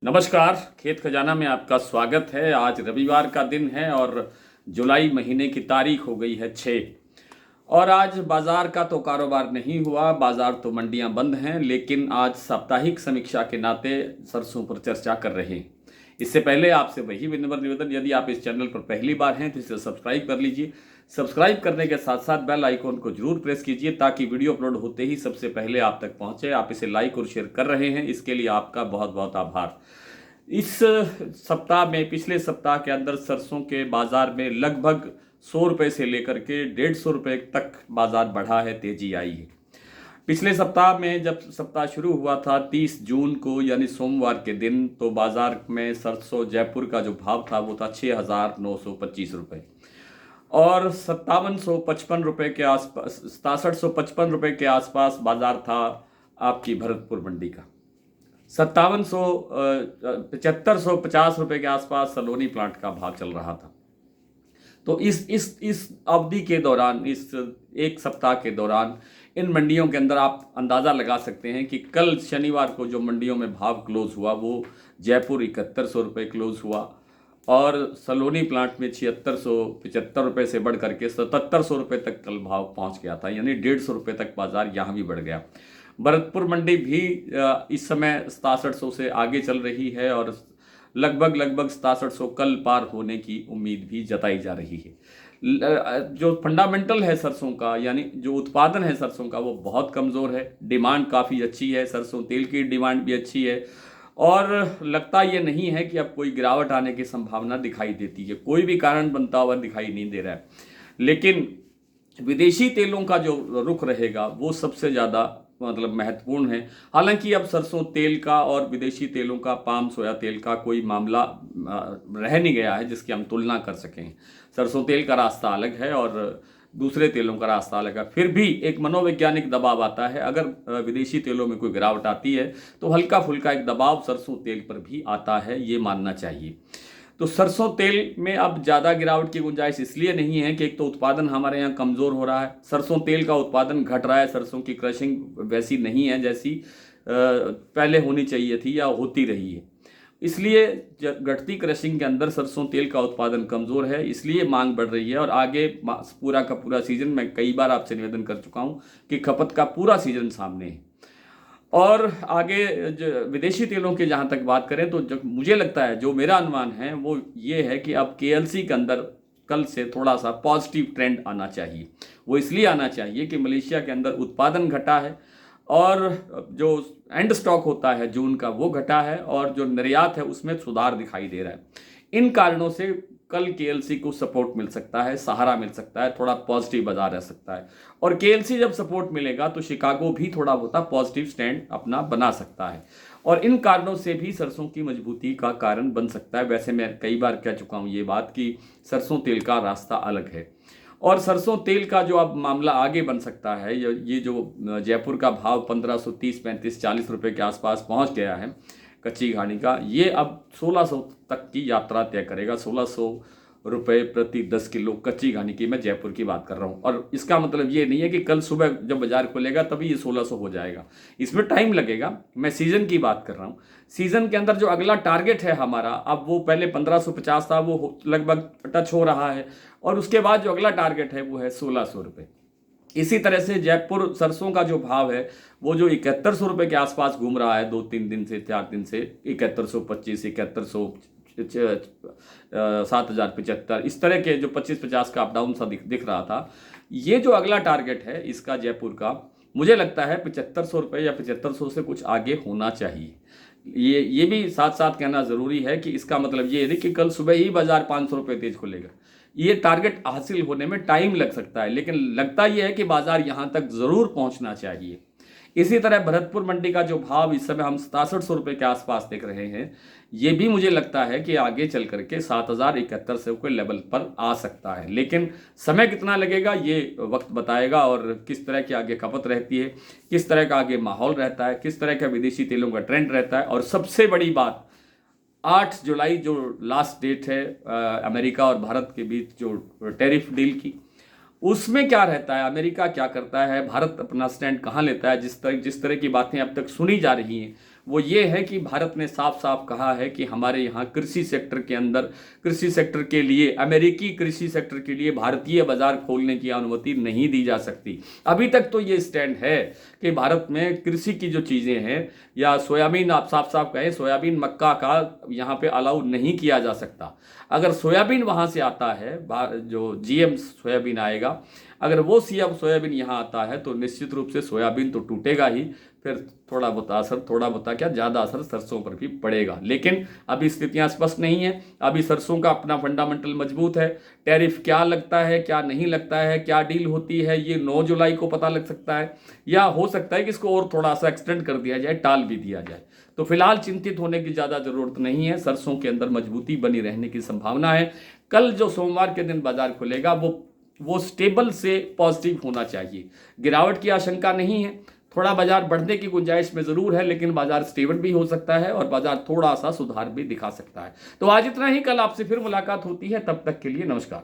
नमस्कार। खेत खजाना में आपका स्वागत है। आज रविवार का दिन है और जुलाई महीने की तारीख हो गई है 6। और आज बाजार का तो कारोबार नहीं हुआ, बाजार तो मंडियां बंद हैं, लेकिन आज साप्ताहिक समीक्षा के नाते सरसों पर चर्चा कर रहे हैं। इससे पहले आपसे वही विनम्र निवेदन, यदि आप इस चैनल पर पहली बार हैं तो इसे सब्सक्राइब कर लीजिए। सब्सक्राइब करने के साथ साथ बेल आइकॉन को जरूर प्रेस कीजिए ताकि वीडियो अपलोड होते ही सबसे पहले आप तक पहुंचे। आप इसे लाइक और शेयर कर रहे हैं, इसके लिए आपका बहुत बहुत आभार। इस सप्ताह में, पिछले सप्ताह के अंदर सरसों के बाजार में लगभग 100 रुपये से लेकर के 150 रुपये तक बाजार बढ़ा है, तेजी आई है। पिछले सप्ताह में जब सप्ताह शुरू हुआ था 30 जून को, यानी सोमवार के दिन, तो बाजार में सरसों जयपुर का जो भाव था वो था 6,925 रुपये और 5755 रुपये के आसपास, 6755 रुपये के आसपास बाजार था आपकी भरतपुर मंडी का। 7550 रुपये के आसपास सलोनी प्लांट का भाव चल रहा था। तो इस अवधि के दौरान, इस एक सप्ताह के दौरान इन मंडियों के अंदर आप अंदाज़ा लगा सकते हैं कि कल शनिवार को जो मंडियों में भाव क्लोज हुआ वो जयपुर 7100 रुपये क्लोज हुआ और सलोनी प्लांट में 7675 रुपये से बढ़ करके 7700 रुपये तक कल भाव पहुंच गया था, यानी 150 रुपये तक बाजार यहाँ भी बढ़ गया। भरतपुर मंडी भी इस समय 6700 से आगे चल रही है और लगभग 6700 कल पार होने की उम्मीद भी जताई जा रही है। जो फंडामेंटल है सरसों का, यानी जो उत्पादन है सरसों का, वो बहुत कमज़ोर है। डिमांड काफ़ी अच्छी है, सरसों तेल की डिमांड भी अच्छी है और लगता ये नहीं है कि अब कोई गिरावट आने की संभावना दिखाई देती है। कोई भी कारण बनता हुआ दिखाई नहीं दे रहा है। लेकिन विदेशी तेलों का जो रुख रहेगा वो सबसे ज़्यादा महत्वपूर्ण है। हालांकि अब सरसों तेल का और विदेशी तेलों का, पाम सोया तेल का कोई मामला रह नहीं गया है जिसकी हम तुलना कर सकें। सरसों तेल का रास्ता अलग है और दूसरे तेलों का रास्ता अलग है। फिर भी एक मनोवैज्ञानिक दबाव आता है। अगर विदेशी तेलों में कोई गिरावट आती है तो हल्का फुल्का एक दबाव सरसों तेल पर भी आता है, ये मानना चाहिए। तो सरसों तेल में अब ज़्यादा गिरावट की गुंजाइश इसलिए नहीं है कि एक तो उत्पादन हमारे यहाँ कमज़ोर हो रहा है, सरसों तेल का उत्पादन घट रहा है, सरसों की क्रशिंग वैसी नहीं है जैसी पहले होनी चाहिए थी या होती रही है। इसलिए घटती क्रशिंग के अंदर सरसों तेल का उत्पादन कमज़ोर है, इसलिए मांग बढ़ रही है। और आगे पूरा का पूरा सीज़न, मैं कई बार आपसे निवेदन कर चुका हूँ कि खपत का पूरा सीज़न सामने है। और आगे जो विदेशी तेलों की जहाँ तक बात करें तो जो मुझे लगता है, जो मेरा अनुमान है वो ये है कि अब केएलसी के अंदर कल से थोड़ा सा पॉजिटिव ट्रेंड आना चाहिए। वो इसलिए आना चाहिए कि मलेशिया के अंदर उत्पादन घटा है और जो एंड स्टॉक होता है जून का वो घटा है और जो निर्यात है उसमें सुधार दिखाई दे रहा है। इन कारणों से कल केएलसी को सपोर्ट मिल सकता है, सहारा मिल सकता है, थोड़ा पॉजिटिव बाजार रह सकता है। और केएलसी जब सपोर्ट मिलेगा तो शिकागो भी थोड़ा बहुत पॉजिटिव स्टैंड अपना बना सकता है और इन कारणों से भी सरसों की मजबूती का कारण बन सकता है। वैसे मैं कई बार कह चुका हूँ ये बात कि सरसों तेल का रास्ता अलग है और सरसों तेल का जो अब मामला आगे बन सकता है, ये जो जयपुर का भाव 1530, 35, 40 रुपये के आसपास पहुँच गया है कच्ची घानी का, ये अब 1600 तक की यात्रा तय करेगा। 1600 रुपये प्रति 10 किलो कच्ची घानी की, मैं जयपुर की बात कर रहा हूँ। और इसका मतलब ये नहीं है कि कल सुबह जब बाजार खुलेगा तभी ये 1600 हो जाएगा, इसमें टाइम लगेगा। मैं सीज़न की बात कर रहा हूँ। सीज़न के अंदर जो अगला टारगेट है हमारा, अब वो पहले 1550 था, वो लगभग टच हो रहा है और उसके बाद जो अगला टारगेट है वो है 1600 रुपये। इसी तरह से जयपुर सरसों का जो भाव है वो जो 7100 रुपये के आसपास घूम रहा है 2-3 दिन से, 4 दिन से, 7125, 7100, 7075, इस तरह के जो 25-50 का अप डाउन सा दिख रहा था। ये जो अगला टारगेट है इसका जयपुर का, मुझे लगता है 7500 रुपये या 7500 से कुछ आगे होना चाहिए। ये भी साथ साथ कहना ज़रूरी है कि इसका मतलब ये नहीं कि कल सुबह ही बाजार 500 रुपये तेज खुलेगा। ये टारगेट हासिल होने में टाइम लग सकता है, लेकिन लगता यह है कि बाजार यहाँ तक ज़रूर पहुँचना चाहिए। इसी तरह भरतपुर मंडी का जो भाव इस समय हम 6700 रुपये के आसपास देख रहे हैं, ये भी मुझे लगता है कि आगे चल करके 7071 के लेवल पर आ सकता है। लेकिन समय कितना लगेगा ये वक्त बताएगा और किस तरह की आगे खपत रहती है, किस तरह का आगे माहौल रहता है, किस तरह का विदेशी तेलों का ट्रेंड रहता है। और सबसे बड़ी बात, 8 जुलाई जो लास्ट डेट है अमेरिका और भारत के बीच जो टैरिफ डील की, उसमें क्या रहता है, अमेरिका क्या करता है, भारत अपना स्टैंड कहाँ लेता है। जिस तरह की बातें अब तक सुनी जा रही हैं वो ये है कि भारत ने साफ साफ कहा है कि हमारे यहाँ कृषि सेक्टर के अंदर, कृषि सेक्टर के लिए, अमेरिकी कृषि सेक्टर के लिए भारतीय बाजार खोलने की अनुमति नहीं दी जा सकती। अभी तक तो ये स्टैंड है कि भारत में कृषि की जो चीज़ें हैं, या सोयाबीन, आप साफ साफ कहें सोयाबीन, मक्का का यहाँ पे अलाउ नहीं किया जा सकता। अगर सोयाबीन वहाँ से आता है, जो जीएम सोयाबीन आएगा, अगर वो सीएम सोयाबीन यहाँ आता है तो निश्चित रूप से सोयाबीन तो टूटेगा ही, फिर थोड़ा बहुत असर, थोड़ा बहुत क्या, ज़्यादा असर सरसों पर भी पड़ेगा। लेकिन अभी स्थितियाँ स्पष्ट नहीं है। अभी सरसों का अपना फंडामेंटल मजबूत है। टैरिफ क्या लगता है, क्या नहीं लगता है, क्या डील होती है, ये 9 जुलाई को पता लग सकता है, या हो सकता है कि इसको और थोड़ा सा एक्सटेंड कर दिया जाए, टाल भी दिया जाए। तो फिलहाल चिंतित होने की ज़्यादा ज़रूरत नहीं है। सरसों के अंदर मजबूती बनी रहने की संभावना है। कल जो सोमवार के दिन बाजार खुलेगा वो स्टेबल से पॉजिटिव होना चाहिए। गिरावट की आशंका नहीं है। थोड़ा बाजार बढ़ने की गुंजाइश में ज़रूर है, लेकिन बाजार स्टेबल भी हो सकता है और बाजार थोड़ा सा सुधार भी दिखा सकता है। तो आज इतना ही। कल आपसे फिर मुलाकात होती है। तब तक के लिए नमस्कार।